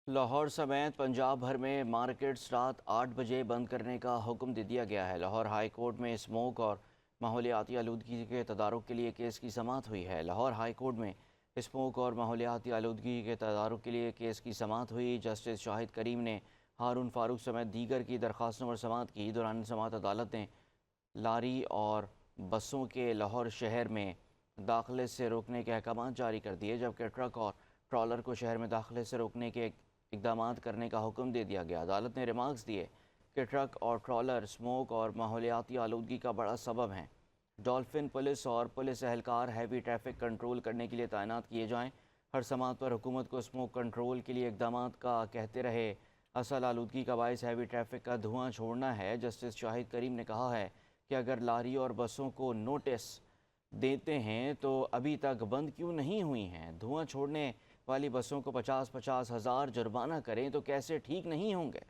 लाहौर समेत पंजाब भर में मार्केट्स रात 8 बजे बंद करने का हुक्म दे दिया गया है। लाहौर हाई कोर्ट में स्मोक और माहौलियाती आलूदगी के तदारुक के लिए केस की समाअत हुई है। लाहौर हाई कोर्ट में स्मोक और माहौलियाती आलूदगी के तदारुक के लिए केस की समाअत हुई। जस्टिस शाहिद करीम ने हारून फारूक समेत दीगर की दरख्वास्तों पर समाअत की। दौरान समाअत अदालत ने लारी और बसों के लाहौर शहर में दाखिले से रोकने के अहकाम जारी कर दिए, जबकि ट्रक और ट्रॉलर को शहर में दाखिले से रोकने के इकदाम करने का हुक्म दे दिया गया। अदालत ने रिमार्क्स दिए कि ट्रक और ट्रॉलर स्मोक और माहौलियाती आलूदगी का बड़ा सबब हैं। डॉल्फिन पुलिस और पुलिस एहलकार हैवी ट्रैफिक कंट्रोल करने के लिए तैनात किए जाएँ। हर समात पर हुकूमत को स्मोक कंट्रोल के लिए इकदाम का कहते रहे। असल आलूदगी का बायस हैवी ट्रैफिक का धुआं छोड़ना है। जस्टिस शाहिद करीम ने कहा है कि अगर लारी और बसों को नोटिस देते हैं तो अभी तक बंद क्यों नहीं हुई हैं। धुआं छोड़ने वाली बसों को 50-50 हज़ार जुर्माना करें तो कैसे ठीक नहीं होंगे।